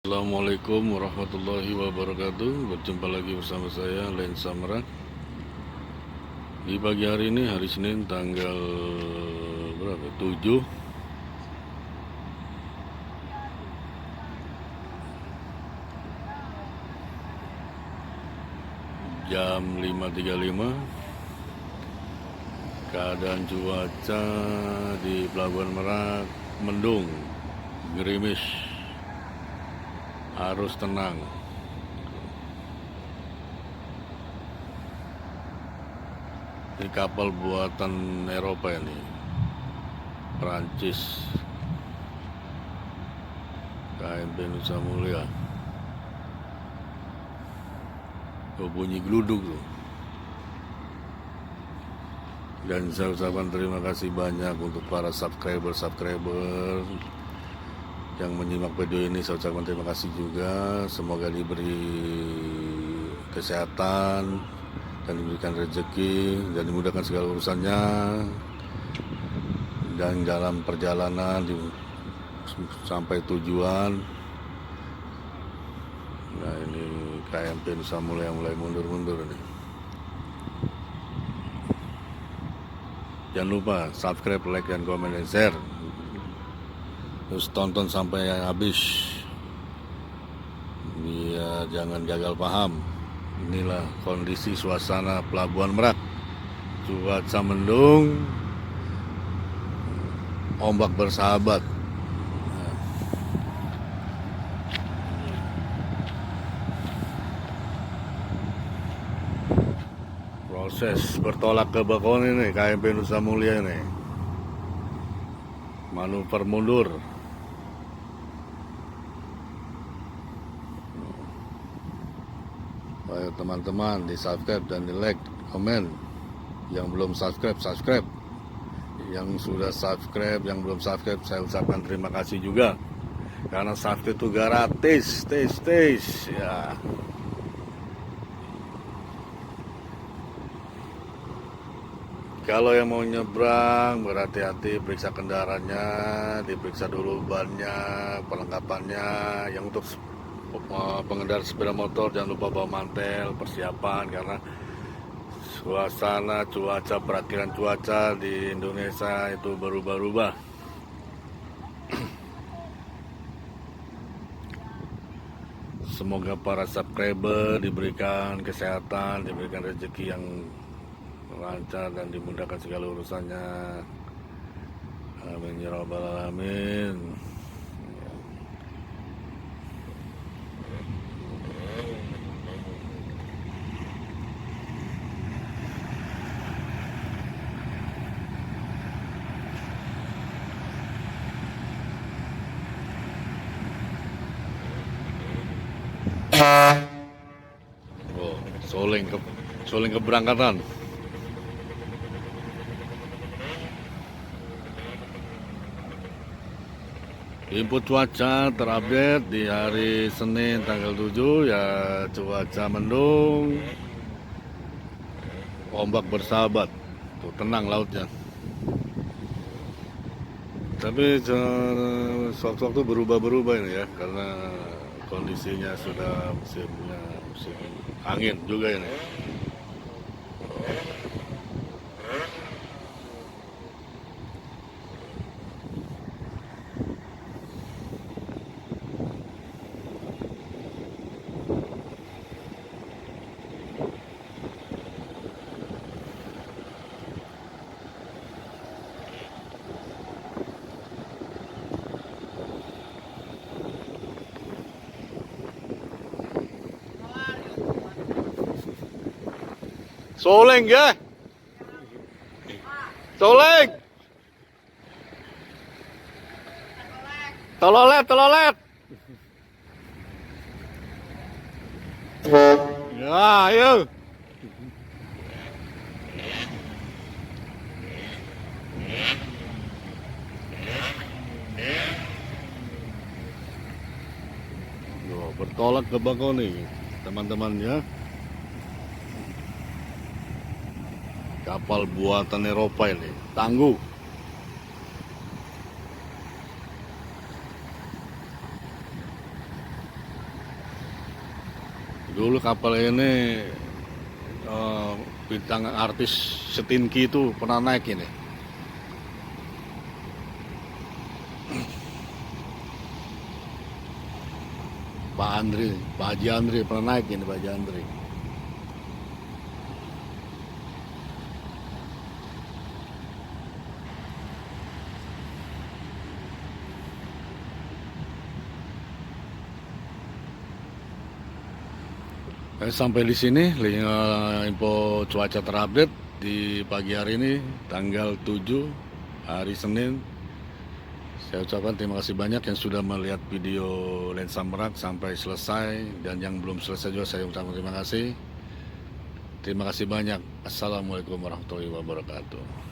Assalamualaikum warahmatullahi wabarakatuh. Berjumpa lagi bersama saya Lensa Merak. Di pagi hari ini, hari Senin tanggal berapa? 7 jam 5.35. Keadaan cuaca di Pelabuhan Merak mendung, gerimis, arus tenang. Ini kapal buatan Eropa ini, Prancis, KMP Nusa Mulia. Bunyi geluduk tuh. Dan saya ucapkan terima kasih banyak untuk para subscriber yang menyimak video ini. Saya ucapkan terima kasih juga. Semoga diberi kesehatan dan diberikan rezeki dan dimudahkan segala urusannya, dan dalam perjalanan sampai tujuan. Nah, ini KMP Nusa Mulia mulai mundur-mundur nih. Jangan lupa subscribe, like, dan komen, dan share. Terus tonton sampai habis, biar jangan gagal paham. Inilah kondisi suasana Pelabuhan Merak. Cuaca mendung, ombak bersahabat. Proses bertolak ke Bakauheni ini, KMP Nusa Mulia ini. Manuver mundur. Ayo teman-teman, di subscribe dan di like, komen. Yang belum subscribe, subscribe. Yang sudah subscribe, yang belum subscribe, saya ucapkan terima kasih juga. Karena subscribe itu gratis, ya. Kalau yang mau nyebrang, berhati-hati, periksa kendaraannya, diperiksa dulu bannya, perlengkapannya. Yang untuk pengendara sepeda motor, jangan lupa bawa mantel, persiapan, karena suasana cuaca, perakhiran cuaca di Indonesia itu berubah-ubah. Semoga para subscriber diberikan kesehatan, diberikan rezeki yang lancar dan dimudahkan segala urusannya. Amin ya rabbal alamin. Oh, Soleng keberangkatan. Input cuaca terupdate di hari Senin tanggal 7, ya, cuaca mendung, ombak bersahabat. Tuh, tenang lautnya. Tapi sewaktu-waktu berubah-berubah ini ya, karena kondisinya sudah musim angin juga ini. Soleng ya, Soleng, telolet. Ya, ayo. Bertolak ke Bakauheni, teman-teman ya. Kapal buatan Eropa ini, tangguh. Dulu kapal ini bintang artis Setinki itu pernah naik ini. Pak Haji Andri pernah naik ini, Pak Haji Andri. Sampai di sini info cuaca terupdate di pagi hari ini tanggal 7 hari Senin. Saya ucapkan terima kasih banyak yang sudah melihat video Lensa Merak sampai selesai, dan yang belum selesai juga saya ucapkan terima kasih. Terima kasih banyak. Assalamualaikum warahmatullahi wabarakatuh.